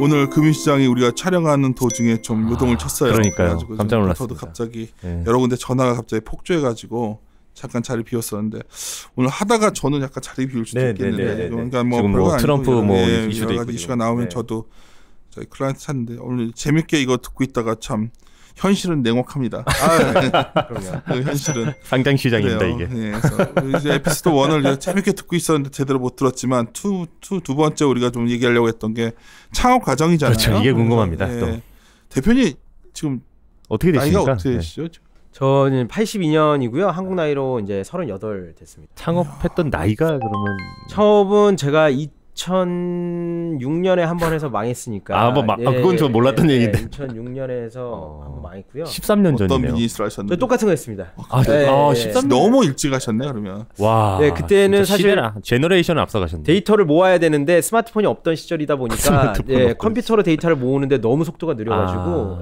오늘 금융시장이 우리가 촬영하는 도중에 좀 요동을 쳤어요. 그러니까요. 깜짝 놀랐습니다. 저도 갑자기 여러 군데 전화가 갑자기 폭주해가지고 잠깐 자리 비웠었는데 오늘 하다가 저는 약간 자리 비울 수도 있겠는데 그러니까 뭐, 지금 뭐 트럼프 뭐 이슈도 여러 가지 이슈가 나오면 저도 저희 클라이언트 찾는데 오늘 재밌게 이거 듣고 있다가 참 현실은 냉혹합니다. 그 현실은 상장 시장입니다 이게. 그래서 이제 에피소드 1을 재밌게 듣고 있었는데 제대로 못 들었지만 두 번째 우리가 좀 얘기하려고 했던 게 창업 과정이잖아요. 그렇죠. 이게 궁금합니다. 또 대표님 지금 어떻게 되십니까? 나이가 어떻게 되시죠? 저는 82년이고요. 한국 나이로 이제 38 됐습니다. 창업했던 나이가 그러면 창업은 제가 2006년에 한 번 해서 망했으니까. 그건 저 몰랐던 얘기인데. 2006년에 해서 한 번 망했고요. 13년 전이네요. 어떤 비즈니스를 하셨는데? 똑같은 거 했습니다. 13년 너무 일찍 하셨네 그러면. 와. 네, 그때는 사실 제너레이션을 앞서가셨네. 데이터를 모아야 되는데 스마트폰이 없던 시절이다 보니까 컴퓨터로 데이터를 모으는데 너무 속도가 느려가지고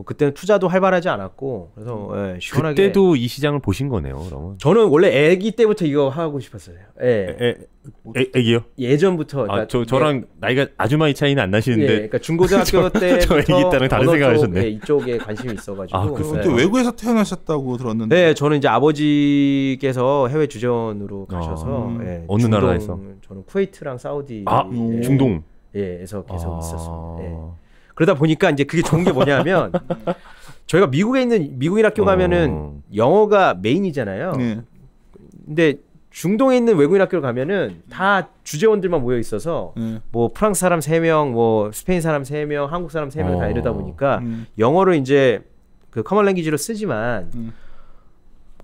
그때는 투자도 활발하지 않았고 그래서 시원하게. 그때도 이 시장을 보신 거네요. 그러면. 저는 원래 아기 때부터 이거 하고 싶었어요. 애기요? 예전부터. 그러니까 저랑 나이가 아주 많이 차이는 안 나시는데. 그러니까 중고등학교 때부터 저 애기 때랑 다른 생각하셨네. 이쪽에 관심이 있어가지고. 그때 외국에서 태어나셨다고 들었는데. 네, 저는 이제 아버지께서 해외 주전으로 가셔서. 어느 나라에서? 저는 쿠웨이트랑 사우디. 중동. 에서 계속 있었어요. 그러다 보니까 이제 그게 좋은 게 뭐냐면 저희가 미국에 있는 미국인 학교 가면은 영어가 메인이잖아요. 근데 중동에 있는 외국인 학교를 가면은 다 주재원들만 모여 있어서 뭐 프랑스 사람 3명, 뭐 스페인 사람 3명, 한국 사람 3명 다 이러다 보니까 영어를 이제 그 커먼 랭귀지로 쓰지만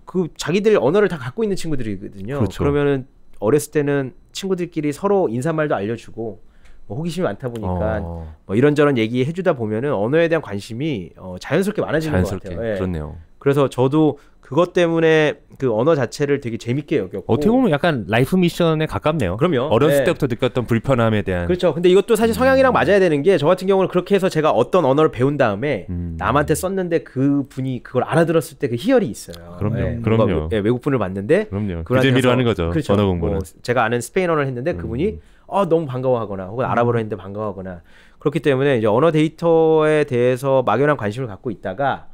그 자기들 언어를 다 갖고 있는 친구들이거든요. 그렇죠. 그러면은 어렸을 때는 친구들끼리 서로 인사말도 알려주고 뭐 호기심이 많다 보니까 뭐 이런저런 얘기 해주다 보면은 언어에 대한 관심이 자연스럽게 많아지는 것 같아요. 그렇네요. 그래서 저도 그것 때문에 그 언어 자체를 되게 재밌게 여겼고 어떻게 보면 약간 라이프 미션에 가깝네요. 그럼요. 어렸을 때부터 느꼈던 불편함에 대한. 그렇죠. 근데 이것도 사실 성향이랑 맞아야 되는 게 저 같은 경우는 그렇게 해서 제가 어떤 언어를 배운 다음에 남한테 썼는데 그 분이 그걸 알아들었을 때 그 희열이 있어요. 그럼요. 외국 분을 봤는데 그럼요. 그 재미로 하는 거죠. 그렇죠. 언어 공부는. 제가 아는 스페인어를 했는데 그분이 너무 반가워하거나 혹은 아랍어를 했는데 반가워하거나 그렇기 때문에 이제 언어 데이터에 대해서 막연한 관심을 갖고 있다가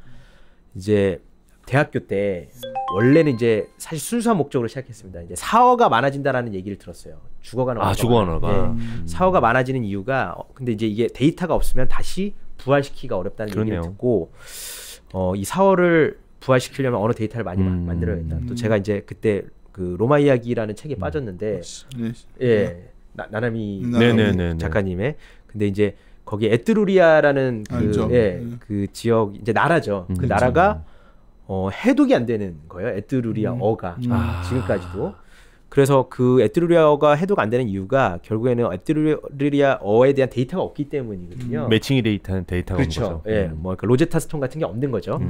이제 대학교 때 원래는 이제 사실 순수한 목적으로 시작했습니다. 이제 사어가 많아진다라는 얘기를 들었어요. 죽어가는 언어가. 죽어 언어가. 사어가 많아지는 이유가 근데 이제 이게 데이터가 없으면 다시 부활시키기가 어렵다는 얘기를 듣고 이 사어를 부활시키려면 언어 데이터를 많이 만들어야겠다. 또 제가 이제 그때 그 로마 이야기라는 책에 빠졌는데 나나미 작가님의 근데 이제 거기 에트루리아라는 그 지역 이제 나라죠. 그 나라가 해독이 안 되는 거예요. 에트루리아어가 지금까지도. 그래서 그 에트루리아어가 해독 안 되는 이유가 결국에는 에트루리아어에 대한 데이터가 없기 때문이거든요. 매칭이 데이터는 데이터가 그렇죠. 없는 거죠. 뭐 그러니까 로제타 스톤 같은 게 없는 거죠.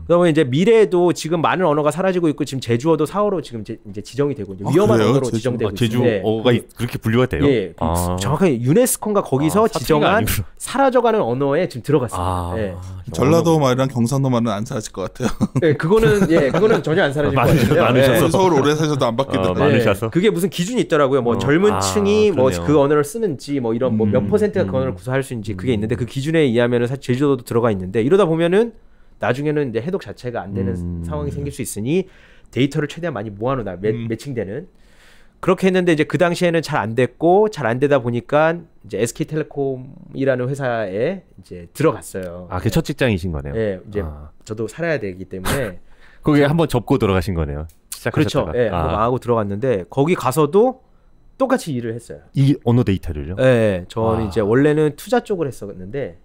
그러면 이제 미래에도 지금 많은 언어가 사라지고 있고 지금 제주어도 사어로 지금 이제 지정이 되고 이제 위험한 언어로 지정되고 제주어가 그렇게 분류가 돼요? 정확하게 유네스코가 거기서 지정한 사라져가는 언어에 지금 들어갔습니다. 전라도 말이랑 경상도 말은 안 사라질 것 같아요. 그거는 전혀 안 사라질 것 같아요. 서울 오래 사셔도 안 바뀌더라고요. 그게 무슨 기준이 있더라고요. 뭐 젊은 층이 뭐 그 언어를 쓰는지 뭐 이런 뭐 몇 퍼센트가 그 언어를 구사할 수 있는지 그게 있는데 그 기준에 의하면은 사실 제주도도 들어가 있는데 이러다 보면은 나중에는 이제 해독 자체가 안 되는 상황이 생길 수 있으니 데이터를 최대한 많이 모아놓나 매칭되는 그렇게 했는데 이제 그 당시에는 잘 안 됐고 잘 안 되다 보니까 이제 SK텔레콤이라는 회사에 이제 들어갔어요. 그게 첫 직장이신 거네요. 네, 이제 저도 살아야 되기 때문에 거기에 한번 접고 들어가신 거네요. 그렇죠. 한번 망하고 들어갔는데 거기 가서도 똑같이 일을 했어요. 이 언어 데이터를요? 네, 저는 이제 원래는 투자 쪽을 했었는데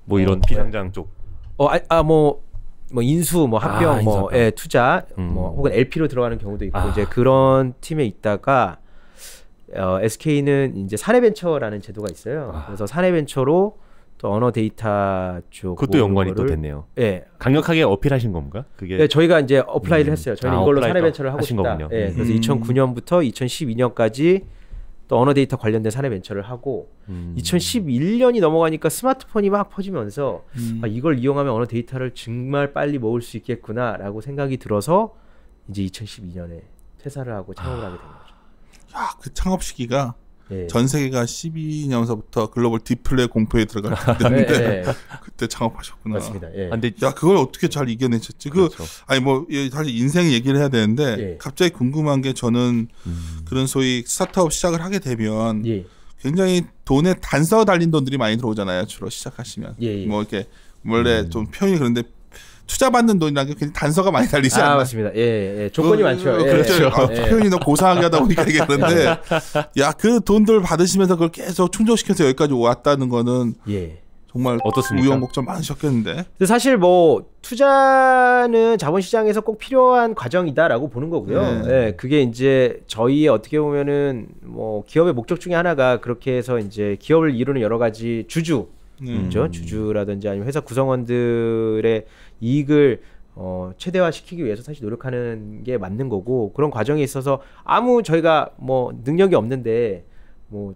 뭐 이런 비상장 쪽. 뭐 인수, 뭐 합병, 뭐 투자, 뭐 혹은 LP로 들어가는 경우도 있고 이제 그런 팀에 있다가 SK는 이제 사내벤처라는 제도가 있어요. 그래서 사내벤처로 또 언어 데이터 쪽 그것도 연관이 또 됐네요. 강력하게 어필하신 건가? 그게 저희가 이제 어플라이를 했어요. 저희는 이걸로 사내벤처를 하고 싶다. 거군요. 그래서 2009년부터 2012년까지 또 언어 데이터 관련된 사내벤처를 하고 2011년이 넘어가니까 스마트폰이 막 퍼지면서 이걸 이용하면 언어 데이터를 정말 빨리 모을 수 있겠구나라고 생각이 들어서 이제 2012년에 퇴사를 하고 창업을 하게 된 거죠. 그 창업 시기가 예. 전 세계가 12년서부터 글로벌 디플레 공포에 들어갈 때인데 그때 창업하셨구나. 맞습니다. 예. 근데 야 그걸 어떻게 잘 이겨내셨지? 그렇죠. 아니 뭐 사실 인생 얘기를 해야 되는데 갑자기 궁금한 게 저는 그런 소위 스타트업 시작을 하게 되면 굉장히 돈에 단서 달린 돈들이 많이 들어오잖아요. 주로 시작하시면 뭐 이렇게 원래 좀 표현이 그런데. 투자 받는 돈이라는 게 굉장히 단서가 많이 달리지 않나요? 맞습니다. 예. 조건이 많죠. 그렇죠. 표현이 너무 고상하게 하다 보니까 이게 그런데 야, 그 돈들 받으시면서 그걸 계속 충족시켜서 여기까지 왔다는 거는 정말 어떻습니까? 우여곡절 많으셨겠는데. 근데 사실 뭐 투자는 자본시장에서 꼭 필요한 과정이다라고 보는 거고요. 그게 이제 저희의 어떻게 보면은 뭐 기업의 목적 중에 하나가 그렇게 해서 이제 기업을 이루는 여러 가지 주주 그렇죠? 주주라든지 아니면 회사 구성원들의 이익을 최대화시키기 위해서 사실 노력하는 게 맞는 거고 그런 과정에 있어서 아무 저희가 뭐 능력이 없는데 뭐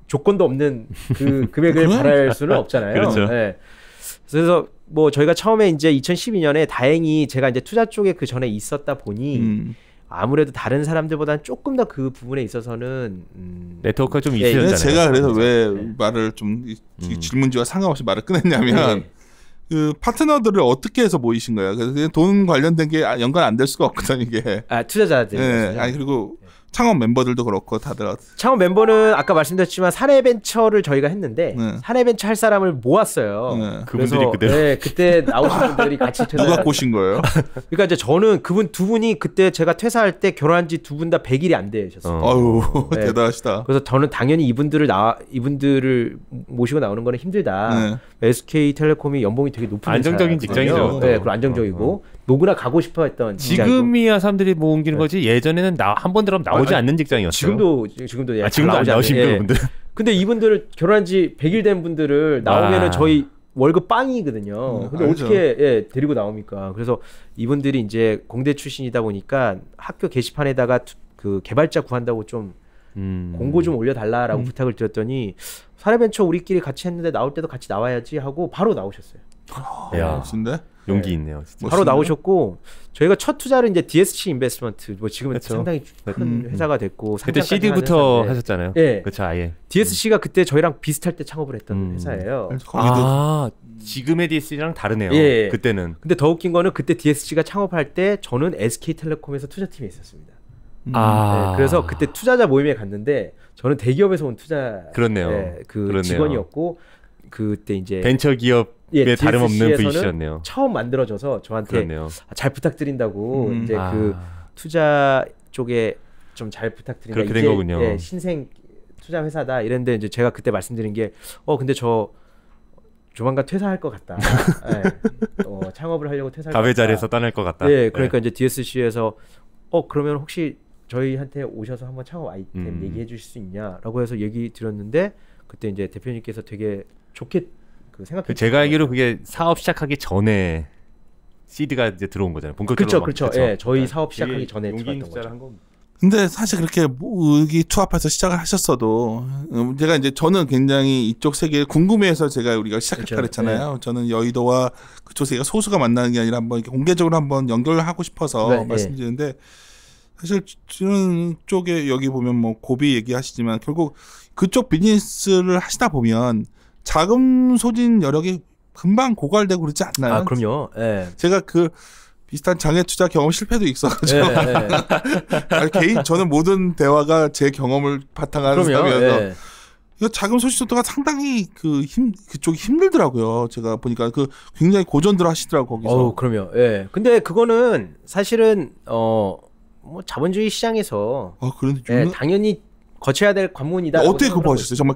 조건도 없는 그 금액을 바랄 수는 없잖아요. 그렇죠. 그래서 뭐 저희가 처음에 이제 2012년에 다행히 제가 이제 투자 쪽에 그 전에 있었다 보니 아무래도 다른 사람들보다는 조금 더 그 부분에 있어서는 네트워크가 좀 있으셨잖아요. 제가 그래서 왜 말을 좀 질문지와 상관없이 말을 꺼냈냐면 그 파트너들을 어떻게 해서 모이신 거예요? 그래서 돈 관련된 게 연관 안 될 수가 없거든 이게. 투자자들. 아니 그리고 창업 멤버들도 그렇고 다들. 창업 멤버는 아까 말씀드렸지만 사내벤처를 저희가 했는데 사내벤처 할 사람을 모았어요. 그분들이 그대로. 그때 나오신 분들이 같이 퇴사. 누가 꼬신 거예요? 그러니까 이제 저는 그분 두 분이 그때 제가 퇴사할 때 결혼한 지 두 분 다 100일이 안 되셨어요. 아유 대단하시다. 그래서 저는 당연히 이분들을 모시고 나오는 거는 힘들다. SK텔레콤이 연봉이 되게 높은 안정적인 직장이죠. 그리고 안정적이고 누구나 가고 싶어했던 지금이야 사람들이 뭐 옮기는 거지 예전에는 한 번 들어가면 나오지 않는 직장이었어요. 지금도 지금도 안 나오시는 분들. 근데 이분들 결혼한 지 100일 된 분들을 나오면은 저희 월급 빵이거든요. 근데 어떻게 데리고 나옵니까? 그래서 이분들이 이제 공대 출신이다 보니까 학교 게시판에다가 그 개발자 구한다고 좀 공고 좀 올려달라라고 부탁을 드렸더니 사내벤처 우리끼리 같이 했는데 나올 때도 같이 나와야지 하고 바로 나오셨어요. 야, 진짜? 용기 있네요. 진짜. 바로 나오셨고 저희가 첫 투자를 이제 DSC 인베스트먼트 뭐 지금은 그렇죠. 상당히 큰 회사가 됐고 그때 CD부터 하셨잖아요. 그렇죠. 아예. DSC가 그때 저희랑 비슷할 때 창업을 했던 회사예요. 지금의 DSC랑 다르네요. 그때는. 근데 더 웃긴 거는 그때 DSC가 창업할 때 저는 SK텔레콤에서 투자팀에 있었습니다. 그래서 그때 투자자 모임에 갔는데 저는 대기업에서 온 투자 그렇네요. 그렇네요. 직원이었고 그때 이제 벤처 기업에 다름없는 분이셨네요. 처음 만들어져서 저한테 잘 부탁드린다고 이제 그 투자 쪽에 좀 잘 부탁드린다. 그렇게 된 거군요. 신생 투자 회사다 이랬는데 이제 제가 그때 말씀드린 게 근데 저 조만간 퇴사할 것 같다. 창업을 하려고 퇴사할 것 같다. 가배 자리에서 떠날 것 같다. 그러니까 이제 DSC에서 그러면 혹시 저희한테 오셔서 한번 창업 아이템 얘기해 주실 수 있냐라고 해서 얘기 드렸는데 그때 이제 대표님께서 되게 좋게 그 생각해. 제가 알기로 그게 사업 시작하기 전에 시드가 이제 들어온 거잖아요. 본격적으로. 그렇죠. 저희 사업 시작하기 전에 용기 있는 투자를 한 겁니다. 근데 사실 그렇게 무기 투합해서 시작을 하셨어도 제가 이제 저는 굉장히 이쪽 세계를 궁금해해서 우리가 시작했다 그랬잖아요. 저는 여의도와 그쪽 세계가 소수가 만나는 게 아니라 한번 이렇게 공개적으로 한번 연결을 하고 싶어서 말씀드리는데 사실 저는 쪽에 여기 보면 뭐 고비 얘기하시지만 결국 그쪽 비즈니스를 하시다 보면 자금 소진 여력이 금방 고갈되고 그러지 않나요? 그럼요. 제가 그 비슷한 장애 투자 경험 실패도 있어가지고 저는 모든 대화가 제 경험을 바탕한 사람이어서 자금 소진 속도가 상당히 그쪽이 힘들더라고요. 제가 보니까 굉장히 고전들 하시더라고 거기서. 그럼요. 근데 그거는 사실은 뭐 자본주의 시장에서 당연히 거쳐야 될 관문이다. 어떻게 그거 보셨어요?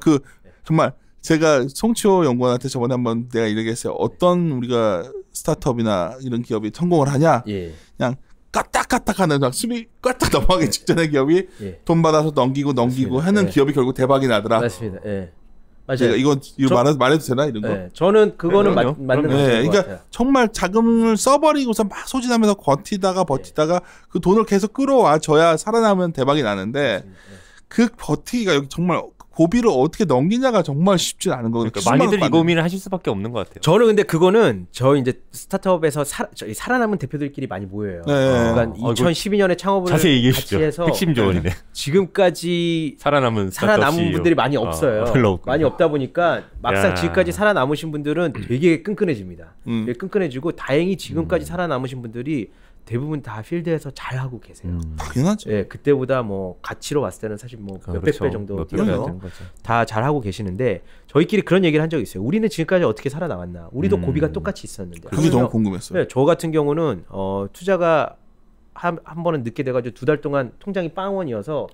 정말 제가 송치호 연구원한테 저번에 한번 내가 이렇게 했어요. 어떤 우리가 스타트업이나 이런 기업이 성공을 하냐? 그냥 까딱까딱하는 숨이 까딱 넘어가기 직전의 기업이 돈 받아서 넘기고 하는 기업이 결국 대박이 나더라. 맞습니다. 맞아요. 이거 말해도 되나 이런 거? 저는 그거는 맞는 거 같아요. 그러니까 정말 자금을 써버리고서 막 소진하면서 버티다가 그 돈을 계속 끌어와줘야 살아남으면 대박이 나는데 그 버티기가 여기 정말 고비를 어떻게 넘기냐가 정말 쉽지 않은 거거든요. 그러니까 많이들 이 고민을 하실 수밖에 없는 것 같아요. 저는 근데 그거는 저희 이제 스타트업에서 저희 살아남은 대표들끼리 많이 모여요. 네. 그러니까 2012년에 창업을 자세히 얘기해주시죠. 같이 해서 핵심 조언이네. 지금까지 살아남은 분들이 많이 없어요. 별로 많이 없다 보니까 막상 지금까지 살아남으신 분들은 되게 끈끈해집니다. 되게 끈끈해지고 다행히 지금까지 살아남으신 분들이 대부분 다 필드에서 잘 하고 계세요. 당연하죠. 예, 그때보다 뭐 가치로 봤을 때는 사실 뭐 몇백 배 정도 뛰어서 다 잘 하고 계시는데 저희끼리 그런 얘기를 한 적이 있어요. 우리는 지금까지 어떻게 살아남았나? 우리도 고비가 똑같이 있었는데. 그게 너무 궁금했어요. 네, 저 같은 경우는 투자가 한 번은 늦게 돼가지고 2달 동안 통장이 빵원이어서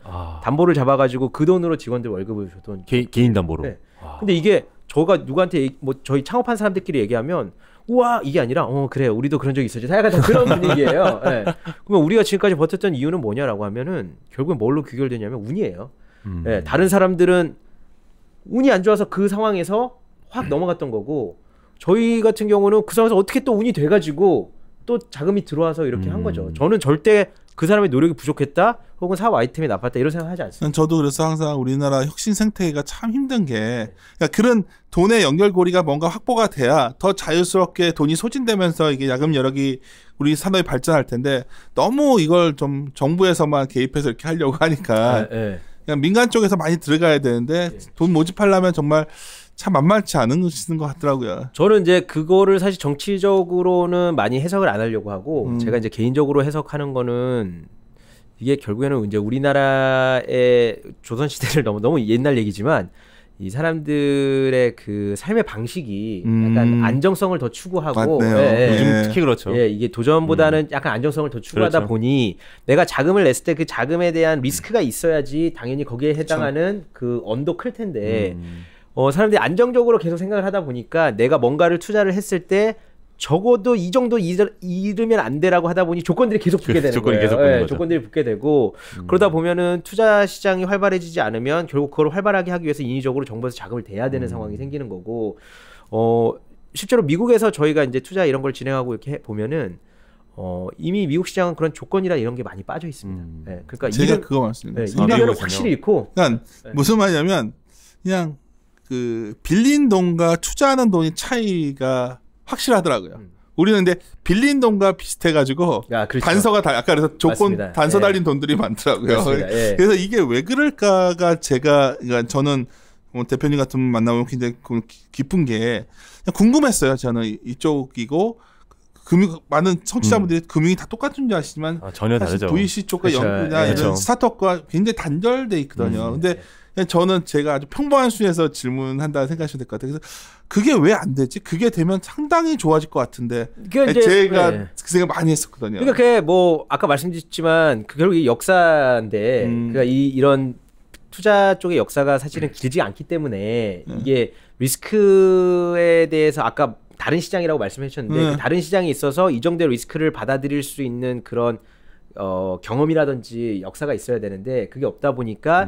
담보를 잡아가지고 그 돈으로 직원들 월급을 줬던 개인 담보로. 네. 근데 이게 저가 누구한테 뭐 저희 창업한 사람들끼리 얘기하면 우와 이게 아니라 그래 우리도 그런 적이 있었지 약간 그런 분위기예요. 네. 그러면 우리가 지금까지 버텼던 이유는 뭐냐라고 하면은 결국엔 뭘로 귀결되냐면 운이에요. 네, 다른 사람들은 운이 안 좋아서 그 상황에서 확 넘어갔던 거고 저희 같은 경우는 그 상황에서 어떻게 또 운이 돼가지고 또 자금이 들어와서 이렇게 한 거죠. 저는 절대 그 사람의 노력이 부족했다 혹은 사업 아이템이 나빴다 이런 생각하지 않습니다. 저도 그래서 항상 우리나라 혁신 생태계가 참 힘든 게 그러니까 그런 돈의 연결고리가 뭔가 확보가 돼야 더 자유스럽게 돈이 소진되면서 이게 야금 여력이 우리 산업이 발전할 텐데 너무 이걸 좀 정부에서만 개입해서 이렇게 하려고 하니까 그냥 민간 쪽에서 많이 들어가야 되는데 돈 모집하려면 정말 참 만만치 않은 것 같더라고요. 저는 이제 그거를 사실 정치적으로는 많이 해석을 안 하려고 하고 제가 이제 개인적으로 해석하는 거는 이게 결국에는 이제 우리나라의 조선 시대를 너무 옛날 얘기지만 이 사람들의 그 삶의 방식이 약간 안정성을 더 추구하고 요즘 특히 그렇죠. 이게 도전보다는 약간 안정성을 더 추구하다 그렇죠. 보니 내가 자금을 냈을 때 그 자금에 대한 리스크가 있어야지 당연히 거기에 해당하는 그 언도 클 텐데 사람들이 안정적으로 계속 생각을 하다 보니까 내가 뭔가를 투자를 했을 때 적어도 이 정도 이르면 안 되라고 하다 보니 조건들이 계속 붙게 되는 조건이 거예요. 계속 붙는 거죠. 조건들이 붙게 되고 그러다 보면은 투자 시장이 활발해지지 않으면 결국 그걸 활발하게 하기 위해서 인위적으로 정부에서 자금을 대야 되는 상황이 생기는 거고 실제로 미국에서 저희가 이제 투자 이런 걸 진행하고 이렇게 보면은 이미 미국 시장은 그런 조건이나 이런 게 많이 빠져 있습니다. 그러니까 제가 그거 말씀드립니다. 이면은 확실히 있고. 그러니까 무슨 말이냐면 그냥 그 빌린 돈과 투자하는 돈이 차이가 확실하더라고요. 우리는 근데 빌린 돈과 비슷해가지고 그렇죠. 단서가 아까 그래서 조건 맞습니다. 단서 달린 돈들이 많더라고요. 그래서 이게 왜 그럴까가 그러니까 저는 뭐 대표님 같은 분 만나보면 굉장히 기쁜 게 그냥 궁금했어요. 저는 이쪽이고 많은 청취자분들이 금융이 다 똑같은 줄 아시지만 전혀 다르죠. VC 쪽과 이런 스타트업과 굉장히 단절돼 있거든요. 근데 저는 제가 아주 평범한 수준에서 질문한다 생각하시면 될 것 같아요. 그래서 그게 왜 안 되지? 그게 되면 상당히 좋아질 것 같은데 제가 그 생각 많이 했었거든요. 그러니까 그게 뭐 아까 말씀드렸지만 결국 이 역사인데 그러니까 이런 투자 쪽의 역사가 사실은 길지 않기 때문에 이게 리스크에 대해서 아까 다른 시장이라고 말씀해 주셨는데 그 다른 시장에 있어서 이 정도의 리스크를 받아들일 수 있는 그런 경험이라든지 역사가 있어야 되는데 그게 없다 보니까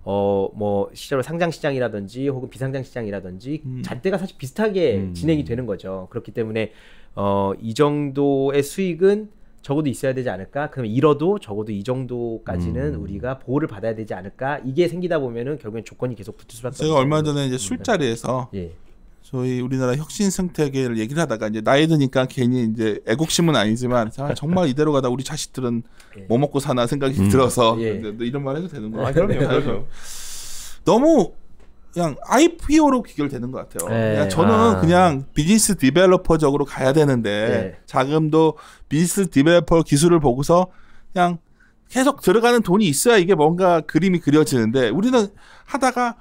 뭐 실제로 상장 시장이라든지 혹은 비상장 시장이라든지 잣대가 사실 비슷하게 진행이 되는 거죠. 그렇기 때문에 이 정도의 수익은 적어도 있어야 되지 않을까? 그러면 잃어도 적어도 이 정도까지는 우리가 보호를 받아야 되지 않을까? 이게 생기다 보면은 결국엔 조건이 계속 붙을 수밖에 없어요. 제가 얼마 전에 이제 술자리에서 저희 우리나라 혁신 생태계를 얘기를 하다가 이제 나이 드니까 괜히 이제 애국심은 아니지만 정말 이대로 가다 우리 자식들은 뭐 먹고 사나 생각이 들어서 이런 말 해도 되는 거예요. 그럼요. 너무 그냥 IPO로 귀결되는 것 같아요. 그냥 저는 그냥 비즈니스 디벨로퍼적으로 가야 되는데 자금도 비즈니스 디벨로퍼 기술을 보고서 그냥 계속 들어가는 돈이 있어야 이게 뭔가 그림이 그려지는데 우리는 하다가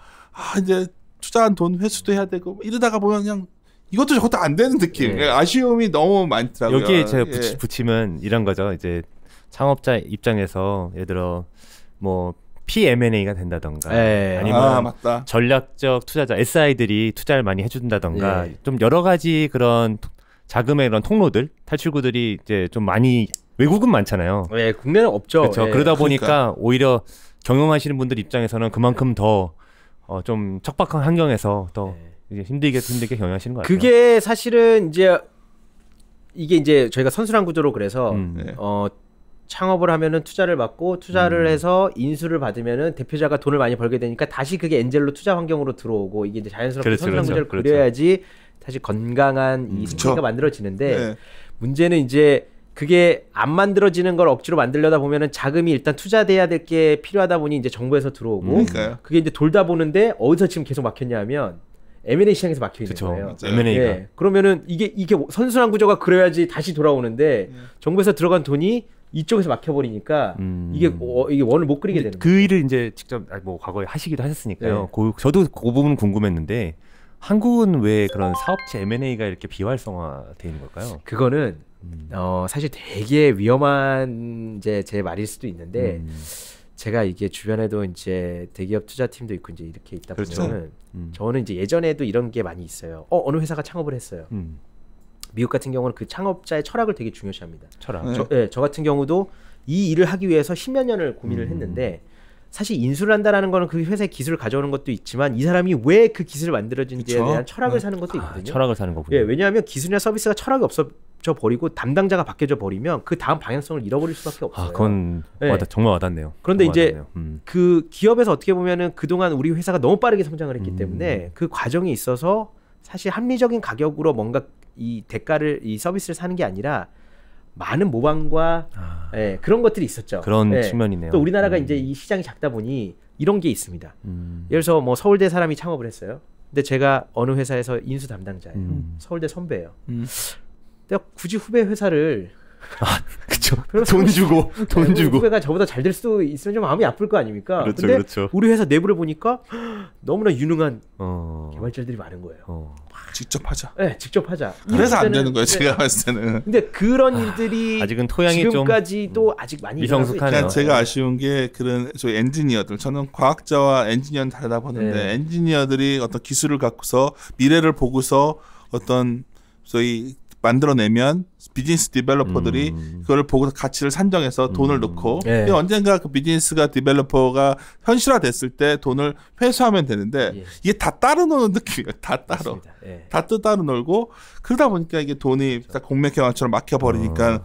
이제 투자한 돈 회수도 해야 되고 이러다가 보면 그냥 이것도 저것도 안 되는 느낌. 아쉬움이 너무 많더라고요. 여기에 제가 붙이면 이런 거죠. 이제 창업자 입장에서 예를 들어 뭐 PMNA가 된다던가 아니면 맞다. 전략적 투자자 SI들이 투자를 많이 해준다던가 좀 여러 가지 그런 자금의 그런 통로들 탈출구들이 이제 좀 많이 외국은 많잖아요. 국내는 없죠. 그렇죠. 그러다 보니까 오히려 경영하시는 분들 입장에서는 그만큼 더 좀 척박한 환경에서 더 이제 힘들게 경영하시는 것 같아요. 그게 사실은 이제 이게 이제 저희가 선순환 구조로 그래서 창업을 하면은 투자를 받고 투자를 해서 인수를 받으면은 대표자가 돈을 많이 벌게 되니까 다시 그게 엔젤로 투자 환경으로 들어오고 이게 이제 자연스럽게 선순환 구조를 그려야지 다시 건강한 이 생태가 만들어지는데 네. 문제는 이제 그게 안 만들어지는 걸 억지로 만들려다 보면은 자금이 일단 투자돼야 될 게 필요하다 보니 이제 정부에서 들어오고 그게 이제 돌다 보는데 어디서 지금 계속 막혔냐면 M&A 시장에서 막혀 있는 거예요. M&A가. 네. 그러면은 이게 선순환 구조가 그래야지 다시 돌아오는데 정부에서 들어간 돈이 이쪽에서 막혀버리니까 이게 원을 못 그리게 되는 그 일을 이제 직접 뭐 과거에 하시기도 하셨으니까요. 네. 저도 그 부분 궁금했는데 한국은 왜 그런 사업체 M&A가 이렇게 비활성화되어 있는 걸까요? 그거는 사실 되게 위험한 이제 제 말일 수도 있는데 제가 이게 주변에도 이제 대기업 투자팀도 있고 이제 이렇게 있다 보면은 저는 이제 예전에도 이런 게 많이 있어요. 어느 회사가 창업을 했어요. 미국 같은 경우는 그 창업자의 철학을 되게 중요시합니다. 철학. 저 같은 경우도 이 일을 하기 위해서 10몇 년을 고민을 했는데 사실 인수를 한다라는 거는 그 회사의 기술을 가져오는 것도 있지만 이 사람이 왜 그 기술을 만들어진지에 대한 철학을 사는 것도 있거든요. 철학을 사는 거군요. 예, 왜냐하면 기술이나 서비스가 철학이 없어져 버리고 담당자가 바뀌어져 버리면 그 다음 방향성을 잃어버릴 수밖에 없어요. 그건 정말 와닿네요. 그런데 이제 그 기업에서 어떻게 보면은 그동안 우리 회사가 너무 빠르게 성장을 했기 때문에 그 과정에 있어서 사실 합리적인 가격으로 뭔가 이 대가를 이 서비스를 사는 게 아니라 많은 모방과 그런 것들이 있었죠. 그런 측면이네요. 또 우리나라가 이제 이 시장이 작다 보니 이런 게 있습니다. 예를 들어서 뭐 서울대 사람이 창업을 했어요. 근데 제가 어느 회사에서 인수 담당자예요. 서울대 선배예요. 내가 굳이 후배 회사를 그쵸. 돈 주고 후배가 저보다 잘 될 수도 있으면 좀 마음이 아플 거 아닙니까? 그렇죠, 근데 그렇죠. 우리 회사 내부를 보니까 너무나 유능한 개발자들이 많은 거예요. 직접 하자. 네, 직접 하자. 그래서 안 되는 거예요, 제가 봤을 때는. 근데 그런 일들이 아직은 토양이 지금까지도 아직 많이 미성숙하네요. 제가 아쉬운 게 그런 저희 엔지니어들, 저는 과학자와 엔지니어는 다르다 보는데 엔지니어들이 어떤 기술을 갖고서 미래를 보고서 어떤 소위 만들어내면 비즈니스 디벨로퍼들이 그걸 보고서 가치를 산정해서 돈을 넣고 언젠가 그 비즈니스가 디벨로퍼가 현실화됐을 때 돈을 회수하면 되는데 이게 다 따로 노는 느낌이에요. 다 따로. 다 따로 놀고 그러다 보니까 이게 돈이 딱 공매경화처럼 막혀버리니까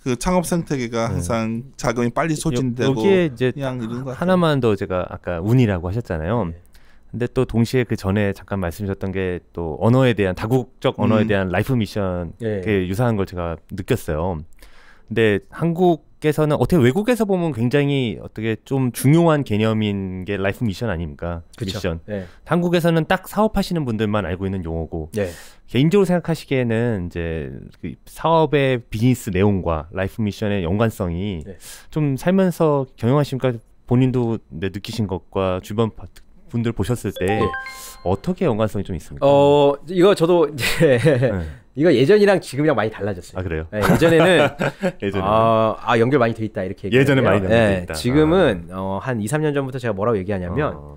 그 창업 생태계가 항상 자금이 빨리 소진되고 여기에 이제 그냥 이런 거 하나만 더 제가 아까 운이라고 하셨잖아요. 근데 또 동시에 그 전에 잠깐 말씀하셨던 게 또 언어에 대한 다국적 언어에 대한 라이프 미션 유사한 걸 제가 느꼈어요. 근데 한국에서는 어떻게 외국에서 보면 굉장히 어떻게 좀 중요한 개념인 게 라이프 미션 아닙니까? 그쵸. 미션. 한국에서는 딱 사업하시는 분들만 알고 있는 용어고 개인적으로 생각하시기에는 이제 그 사업의 비즈니스 내용과 라이프 미션의 연관성이 좀 살면서 경영하시니까 본인도 느끼신 것과 주변 분들 보셨을 때 어떻게 연관성이 좀 있습니까? 이거 저도 이제 이거 예전이랑 지금이랑 많이 달라졌어요. 아 그래요? 네, 예전에는 연결 많이 돼 있다 이렇게 예전에 많이 연결돼 있다. 지금은 한 2, 3년 전부터 제가 뭐라고 얘기하냐면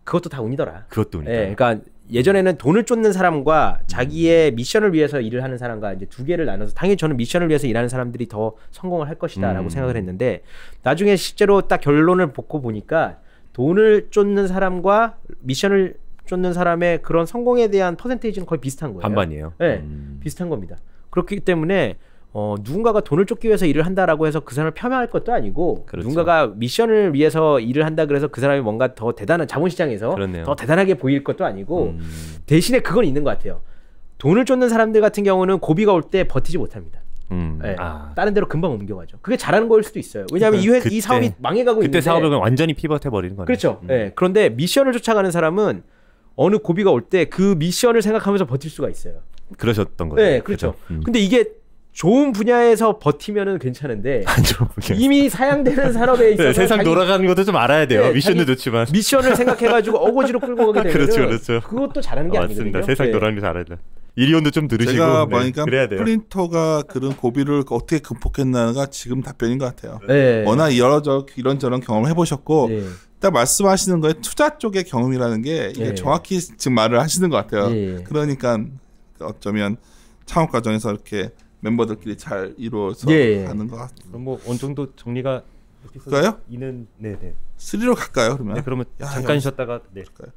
그것도 다 운이더라. 그것도 운이다. 그러니까 예전에는 돈을 쫓는 사람과 자기의 미션을 위해서 일을 하는 사람과 이제 두 개를 나눠서 당연히 저는 미션을 위해서 일하는 사람들이 더 성공을 할 것이다라고 생각을 했는데 나중에 실제로 딱 결론을 보고 보니까 돈을 쫓는 사람과 미션을 쫓는 사람의 그런 성공에 대한 퍼센테이지는 거의 비슷한 거예요. 반반이에요. 네, 비슷한 겁니다. 그렇기 때문에 누군가가 돈을 쫓기 위해서 일을 한다라고 해서 그 사람을 폄하할 것도 아니고 누군가가 미션을 위해서 일을 한다 그래서 그 사람이 뭔가 더 대단한 자본시장에서 더 대단하게 보일 것도 아니고 대신에 그건 있는 것 같아요. 돈을 쫓는 사람들 같은 경우는 고비가 올 때 버티지 못합니다. 다른 데로 금방 옮겨가죠. 그게 잘하는 거일 수도 있어요. 왜냐하면 이 사업이 망해가고 있는데 그때 사업을 완전히 피벗해버리는 거죠. 그렇죠. 그런데 미션을 쫓아가는 사람은 어느 고비가 올 때 그 미션을 생각하면서 버틸 수가 있어요. 그러셨던 거죠. 네, 그렇죠. 근데 이게 좋은 분야에서 버티면은 괜찮은데 안 좋은 분야. 이미 사양되는 산업에 있어서 세상 돌아가는 것도 좀 알아야 돼요. 미션도 좋지만 미션을 생각해가지고 어거지로 끌고 가게 되면 그렇죠. 그것도 잘하는 게 아니거든요. 맞습니다. 세상 돌아가는 거 잘해야 돼. 이리온도 좀 들으시고 제가 보니까 프린터가 그런 고비를 어떻게 극복했나가 지금 답변인 것 같아요. 워낙 이런저런 경험을 해보셨고 딱 말씀하시는 거에 투자 쪽의 경험이라는 게 이게 정확히 지금 말을 하시는 것 같아요. 그러니까 어쩌면 창업 과정에서 이렇게 멤버들끼리 잘 이루어서 가는 것 같아요. 그럼 뭐 어느 정도 정리가 될까요? 이는 네네 3로 갈까요? 그러면? 네, 그러면 잠깐 쉬었다가 갈까요?